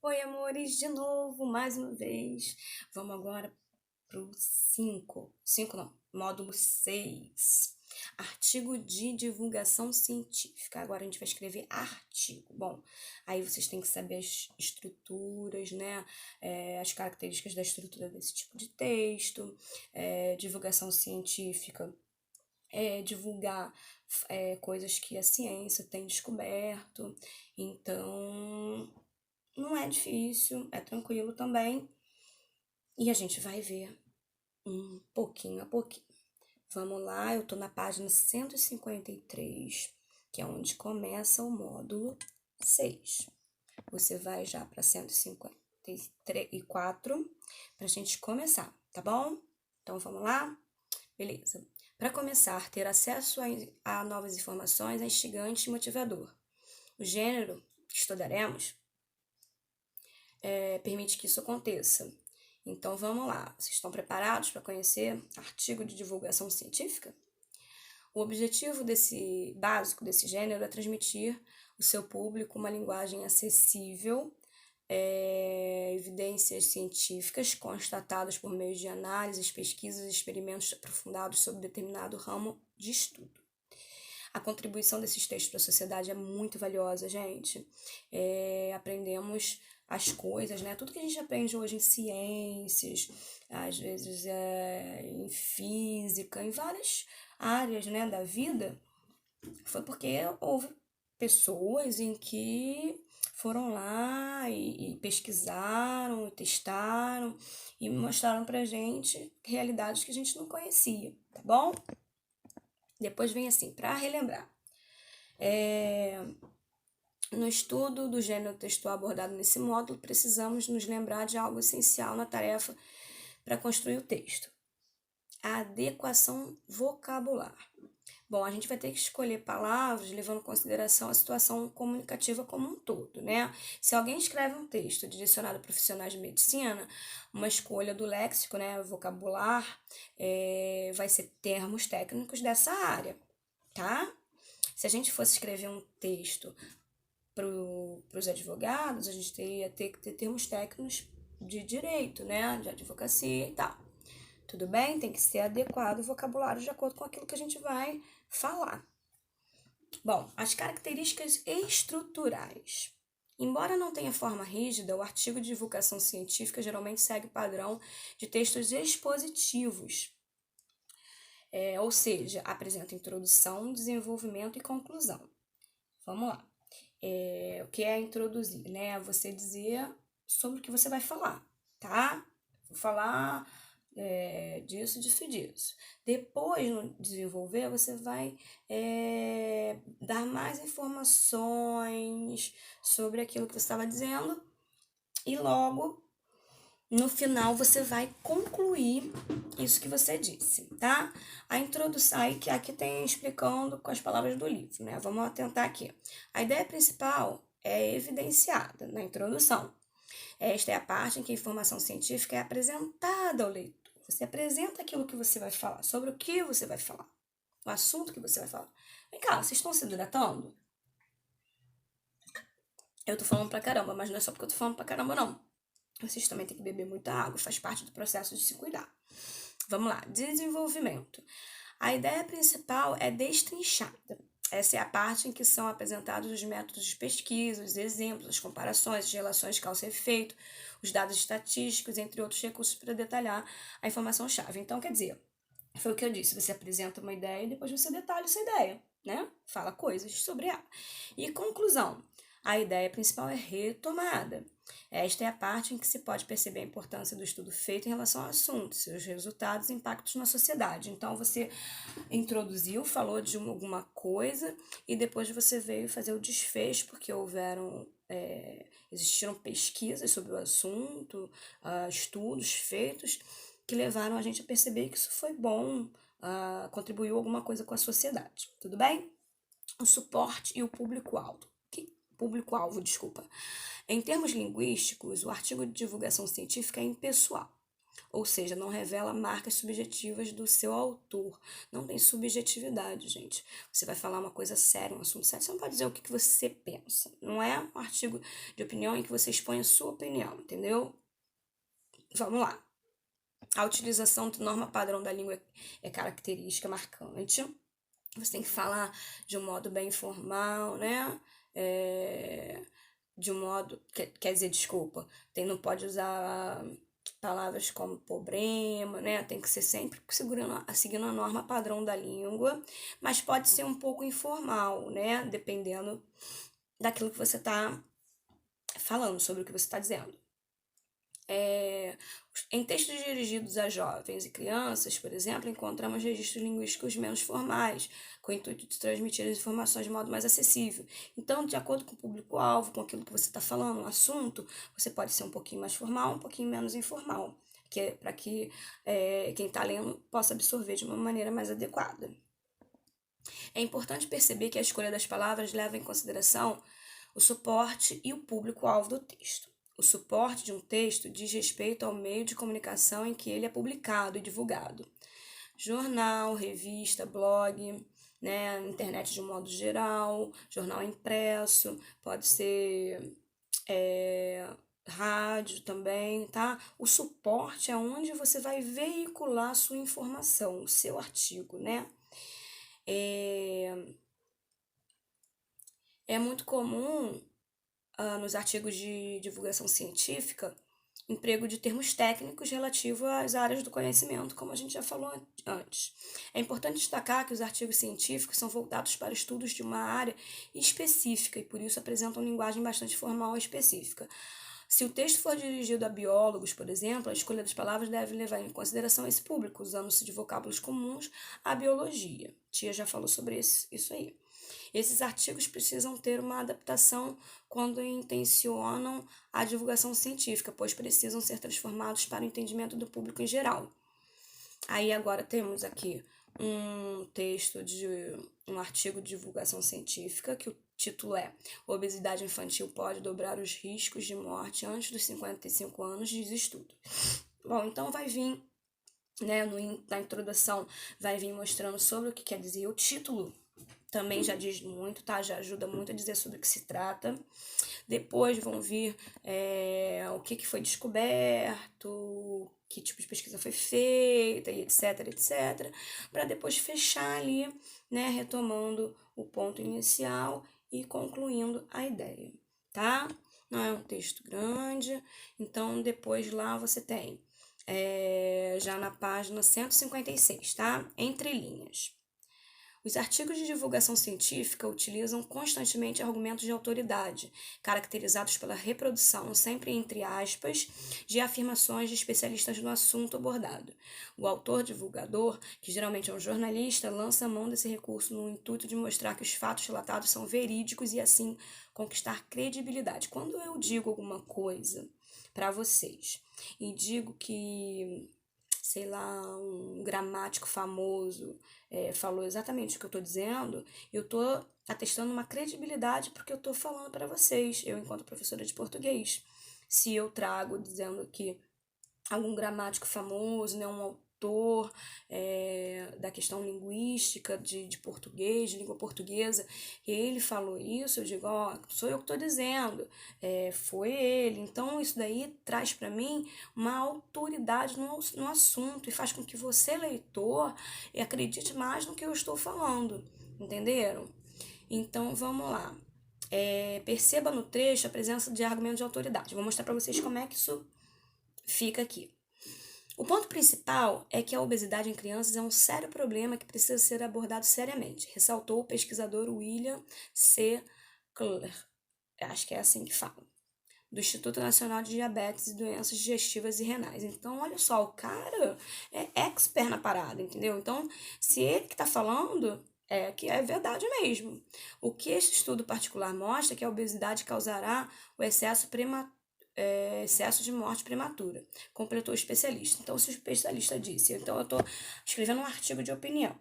Oi, amores, de novo, mais uma vez. Vamos agora pro 5. 5 não, módulo 6. Artigo de divulgação científica. Agora a gente vai escrever artigo. Bom, aí vocês têm que saber as estruturas, né? As características da estrutura desse tipo de texto. Divulgação científica divulgar coisas que a ciência tem descoberto. Então, não é difícil, é tranquilo também. E a gente vai ver um pouquinho a pouquinho. Vamos lá, eu tô na página 153, que é onde começa o módulo 6. Você vai já para 154 para a gente começar, tá bom? Então vamos lá? Beleza. Para começar, ter acesso a novas informações é instigante e motivador. O gênero que estudaremos permite que isso aconteça. Então vamos lá, vocês estão preparados para conhecer artigo de divulgação científica? O objetivo básico desse gênero é transmitir ao seu público uma linguagem acessível, evidências científicas constatadas por meio de análises, pesquisas e experimentos aprofundados sobre determinado ramo de estudo. A contribuição desses textos para a sociedade é muito valiosa, gente. Aprendemos as coisas, né? Tudo que a gente aprende hoje em ciências, às vezes em física, em várias áreas, né, da vida, foi porque houve pessoas em que foram lá e pesquisaram, e testaram e mostraram pra gente realidades que a gente não conhecia, tá bom? Depois vem assim, para relembrar. No estudo do gênero textual abordado nesse módulo, precisamos nos lembrar de algo essencial na tarefa para construir o texto: a adequação vocabular. Bom, a gente vai ter que escolher palavras levando em consideração a situação comunicativa como um todo, né? Se alguém escreve um texto direcionado a profissionais de medicina, uma escolha do léxico, né, vocabular, vai ser termos técnicos dessa área, tá? Se a gente fosse escrever um texto para os advogados, a gente teria que ter termos técnicos de direito, né, de advocacia e tal. Tudo bem? Tem que ser adequado o vocabulário de acordo com aquilo que a gente vai falar. Bom, as características estruturais. Embora não tenha forma rígida, o artigo de divulgação científica geralmente segue o padrão de textos expositivos, ou seja, apresenta introdução, desenvolvimento e conclusão. Vamos lá. O que é introduzir, né? Você dizer sobre o que você vai falar, tá? Vou falar disso, disso e disso. Depois, no desenvolver, você vai dar mais informações sobre aquilo que você estava dizendo e logo, no final, você vai concluir isso que você disse, tá? A introdução, aqui tem explicando com as palavras do livro, né? Vamos atentar aqui. A ideia principal é evidenciada na introdução. Esta é a parte em que a informação científica é apresentada ao leitor. Você apresenta aquilo que você vai falar, sobre o que você vai falar, o assunto que você vai falar. Vem cá, vocês estão se hidratando? Eu tô falando pra caramba, mas não é só porque eu tô falando pra caramba, não. Vocês também têm que beber muita água, faz parte do processo de se cuidar. Vamos lá, desenvolvimento. A ideia principal é destrinchada. Essa é a parte em que são apresentados os métodos de pesquisa, os exemplos, as comparações, as relações causa e efeito, os dados estatísticos, entre outros recursos para detalhar a informação-chave. Então, quer dizer, foi o que eu disse, você apresenta uma ideia e depois você detalha essa ideia, né? Fala coisas sobre ela. E conclusão, a ideia principal é retomada. Esta é a parte em que se pode perceber a importância do estudo feito em relação ao assunto, seus resultados e impactos na sociedade. Então, você introduziu, falou de alguma coisa e depois você veio fazer o desfecho, porque existiram pesquisas sobre o assunto, estudos feitos que levaram a gente a perceber que isso foi bom, contribuiu alguma coisa com a sociedade. Tudo bem? O suporte e o público-alvo. Público-alvo, desculpa. Em termos linguísticos, o artigo de divulgação científica é impessoal. ou seja, não revela marcas subjetivas do seu autor. Não tem subjetividade, gente. Você vai falar uma coisa séria, um assunto sério, você não pode dizer o que você pensa. Não é um artigo de opinião em que você expõe a sua opinião, entendeu? Vamos lá. A utilização de norma padrão da língua é característica marcante. Você tem que falar de um modo bem informal, né? De um modo. Quer dizer, desculpa, não pode usar palavras como problema, né? Tem que ser sempre seguindo a norma padrão da língua, mas pode ser um pouco informal, né? Dependendo daquilo que você está falando, sobre o que você está dizendo. Em textos dirigidos a jovens e crianças, por exemplo, encontramos registros linguísticos menos formais, com o intuito de transmitir as informações de modo mais acessível. Então, de acordo com o público-alvo, com aquilo que você está falando, um assunto, você pode ser um pouquinho mais formal, um pouquinho menos informal, para que quem está lendo possa absorver de uma maneira mais adequada. É importante perceber que a escolha das palavras leva em consideração o suporte e o público-alvo do texto. O suporte de um texto diz respeito ao meio de comunicação em que ele é publicado e divulgado. Jornal, revista, blog, né, internet de um modo geral, jornal impresso, pode ser rádio também, tá? O suporte é onde você vai veicular a sua informação, o seu artigo, né? É muito comum nos artigos de divulgação científica, emprego de termos técnicos relativos às áreas do conhecimento, como a gente já falou antes. É importante destacar que os artigos científicos são voltados para estudos de uma área específica e, por isso, apresentam linguagem bastante formal e específica. Se o texto for dirigido a biólogos, por exemplo, a escolha das palavras deve levar em consideração esse público, usando-se de vocábulos comuns à biologia. Tia já falou sobre isso aí. Esses artigos precisam ter uma adaptação quando intencionam a divulgação científica, pois precisam ser transformados para o entendimento do público em geral. Aí agora temos aqui um texto de um artigo de divulgação científica, que o título é Obesidade infantil pode dobrar os riscos de morte antes dos 55 anos, diz estudo. Bom, então vai vir, né, na introdução, vai vir mostrando sobre o que quer dizer o título. Também já diz muito, tá? Já ajuda muito a dizer sobre o que se trata. Depois vão vir o que foi descoberto, que tipo de pesquisa foi feita, e etc, etc. Para depois fechar ali, né? Retomando o ponto inicial e concluindo a ideia, tá? Não é um texto grande, então depois lá você tem, já na página 156, tá? Entre linhas. Os artigos de divulgação científica utilizam constantemente argumentos de autoridade, caracterizados pela reprodução, sempre entre aspas, de afirmações de especialistas no assunto abordado. O autor divulgador, que geralmente é um jornalista, lança a mão desse recurso no intuito de mostrar que os fatos relatados são verídicos e, assim, conquistar credibilidade. Quando eu digo alguma coisa para vocês e digo que, sei lá, um gramático famoso falou exatamente o que eu estou dizendo, eu estou atestando uma credibilidade porque eu estou falando para vocês, eu enquanto professora de português. Se eu trago dizendo que algum gramático famoso, né, um autor da questão linguística de português, de língua portuguesa, ele falou isso, eu digo, ó, sou eu que estou dizendo, foi ele. Então, isso daí traz para mim uma autoridade no assunto e faz com que você, leitor, acredite mais no que eu estou falando, entenderam? Então, vamos lá. Perceba no trecho a presença de argumentos de autoridade. Vou mostrar para vocês como é que isso fica aqui. O ponto principal é que a obesidade em crianças é um sério problema que precisa ser abordado seriamente, ressaltou o pesquisador William C. Kluller, acho que é assim que fala, do Instituto Nacional de Diabetes e Doenças Digestivas e Renais. Então, olha só, o cara é expert na parada, entendeu? Então, se ele que está falando, que é verdade mesmo. O que esse estudo particular mostra é que a obesidade causará o excesso de morte prematura, completou o especialista. Então, se o especialista disse, então eu estou escrevendo um artigo de opinião.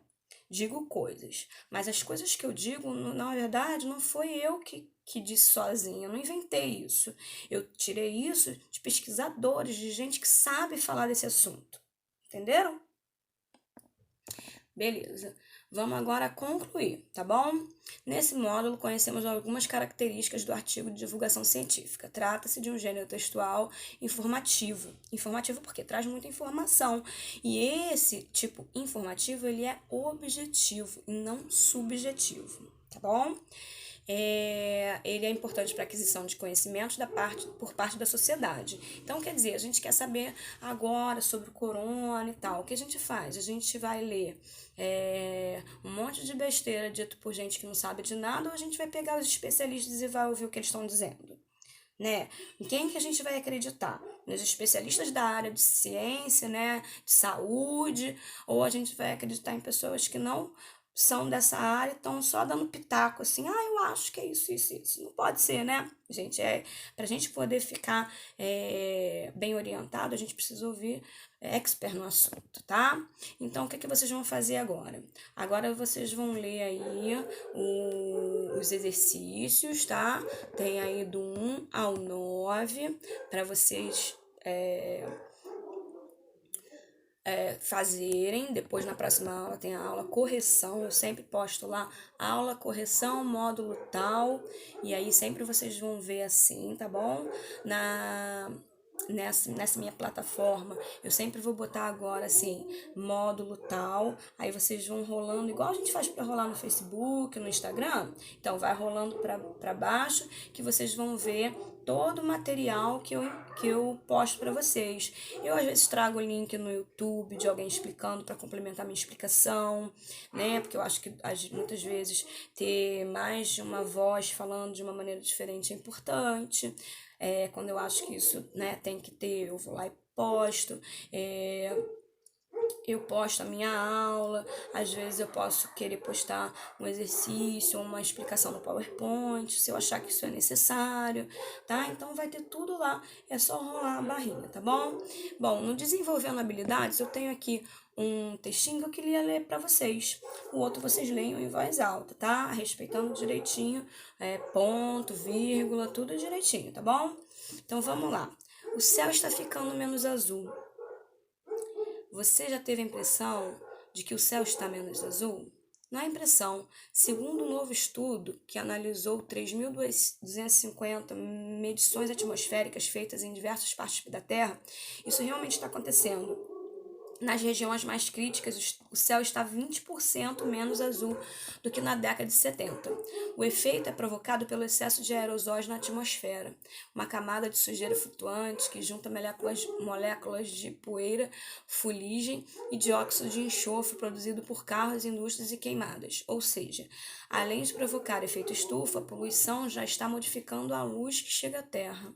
digo coisas, mas as coisas que eu digo, na verdade, não foi eu que disse sozinha, eu não inventei isso. Eu tirei isso de pesquisadores, de gente que sabe falar desse assunto. Entenderam? Beleza. Vamos agora concluir, tá bom? Nesse módulo, conhecemos algumas características do artigo de divulgação científica. Trata-se de um gênero textual informativo. Informativo porque traz muita informação. E esse tipo informativo, ele é objetivo e não subjetivo, tá bom? Ele é importante para a aquisição de conhecimentos por parte da sociedade. Então, quer dizer, a gente quer saber agora sobre o corona e tal. O que a gente faz? A gente vai ler um monte de besteira dito por gente que não sabe de nada, ou a gente vai pegar os especialistas e vai ouvir o que eles estão dizendo? Né? Em quem que a gente vai acreditar? Nos especialistas da área de ciência, né? De saúde, ou a gente vai acreditar em pessoas que não são dessa área e estão só dando pitaco assim, eu acho que é isso, isso, isso. Não pode ser, né? Gente, pra gente poder ficar bem orientado, a gente precisa ouvir expert no assunto, tá? Então, o que vocês vão fazer agora? Agora vocês vão ler aí os exercícios, tá? Tem aí do 1 ao 9 para vocês fazerem. Depois, na próxima aula, tem a aula correção. Eu sempre posto lá aula correção, módulo tal. E aí sempre vocês vão ver assim, tá bom? Nessa minha plataforma, eu sempre vou botar agora assim, módulo tal, aí vocês vão rolando, igual a gente faz para rolar no Facebook, no Instagram. Então vai rolando para baixo, que vocês vão ver todo o material que eu posto para vocês. Eu às vezes trago o link no YouTube de alguém explicando para complementar minha explicação, né? Porque eu acho que muitas vezes ter mais de uma voz falando de uma maneira diferente é importante. Quando eu acho que isso, né, tem que ter, eu vou lá e posto. Eu posto a minha aula, às vezes eu posso querer postar um exercício, uma explicação no PowerPoint, se eu achar que isso é necessário, tá? Então vai ter tudo lá, é só rolar a barrinha, tá bom? Bom, no Desenvolvendo Habilidades, eu tenho aqui um textinho que eu queria ler para vocês. O outro vocês leiam em voz alta, tá? Respeitando direitinho, ponto, vírgula, tudo direitinho, tá bom? Então vamos lá. O céu está ficando menos azul. Você já teve a impressão de que o céu está menos azul? Não é impressão. Segundo um novo estudo que analisou 3.250 medições atmosféricas feitas em diversas partes da Terra, isso realmente está acontecendo. Nas regiões mais críticas, o céu está 20% menos azul do que na década de 70. O efeito é provocado pelo excesso de aerosóis na atmosfera, uma camada de sujeira flutuante que junta moléculas de poeira, fuligem e dióxido de enxofre produzido por carros, indústrias e queimadas. Ou seja, além de provocar efeito estufa, a poluição já está modificando a luz que chega à Terra.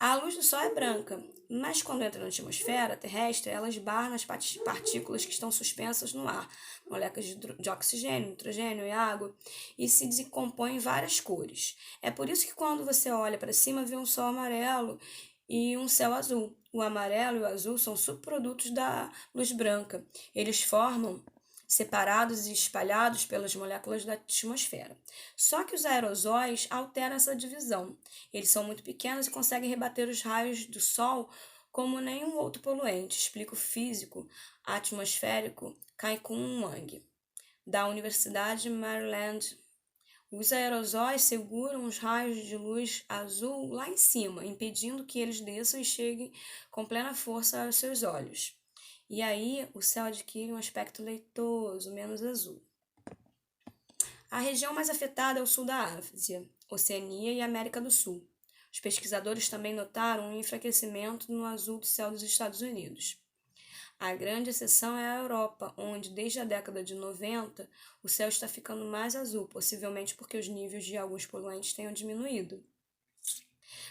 A luz do Sol é branca, mas quando entra na atmosfera terrestre, ela esbarra nas partículas que estão suspensas no ar, moléculas de oxigênio, nitrogênio e água, e se decompõem em várias cores. É por isso que quando você olha para cima, vê um sol amarelo e um céu azul. O amarelo e o azul são subprodutos da luz branca. Eles formam separados e espalhados pelas moléculas da atmosfera. Só que os aerosóis alteram essa divisão. Eles são muito pequenos e conseguem rebater os raios do Sol como nenhum outro poluente, explica o físico atmosférico Kai-Kun Wang, da Universidade de Maryland. Os aerosóis seguram os raios de luz azul lá em cima, impedindo que eles desçam e cheguem com plena força aos seus olhos. E aí o céu adquire um aspecto leitoso, menos azul. A região mais afetada é o sul da Ásia, Oceania e América do Sul. Os pesquisadores também notaram um enfraquecimento no azul do céu dos Estados Unidos. A grande exceção é a Europa, onde desde a década de 90 o céu está ficando mais azul, possivelmente porque os níveis de alguns poluentes tenham diminuído.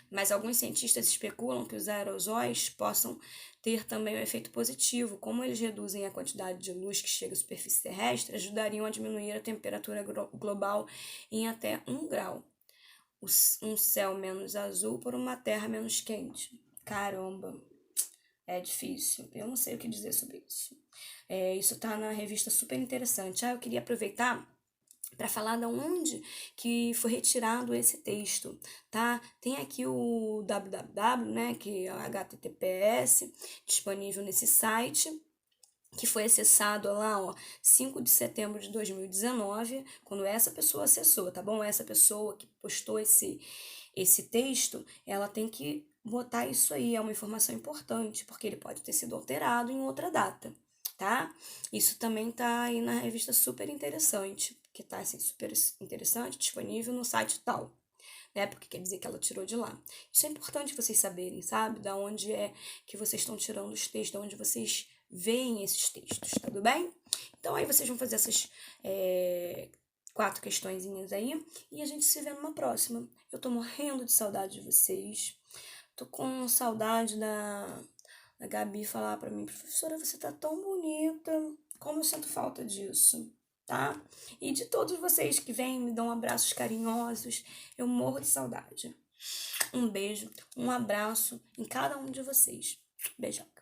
Mas alguns cientistas especulam que os aerosóis possam ter também um efeito positivo. Como eles reduzem a quantidade de luz que chega à superfície terrestre, ajudariam a diminuir a temperatura global em até 1 grau. Um céu menos azul por uma terra menos quente. Caramba! É difícil, eu não sei o que dizer sobre isso. Isso tá na revista Super Interessante. Eu queria aproveitar para falar de onde que foi retirado esse texto, tá? Tem aqui o www, né, que é o HTTPS, disponível nesse site, que foi acessado lá, ó, 5 de setembro de 2019, quando essa pessoa acessou, tá bom? Essa pessoa que postou esse texto, ela tem que botar isso aí, é uma informação importante, porque ele pode ter sido alterado em outra data, tá? Isso também tá aí na revista Super Interessante, que tá assim, super interessante, disponível no site tal, né? Porque quer dizer que ela tirou de lá. Isso é importante vocês saberem, sabe? Da onde é que vocês estão tirando os textos, da onde vocês veem esses textos, tá tudo bem? Então aí vocês vão fazer essas 4 questõezinhas aí e a gente se vê numa próxima. Eu tô morrendo de saudade de vocês. Tô com saudade da Gabi falar pra mim, professora, você tá tão bonita. Como eu sinto falta disso, tá? E de todos vocês que vêm, me dão abraços carinhosos, eu morro de saudade. Um beijo, um abraço em cada um de vocês. Beijão.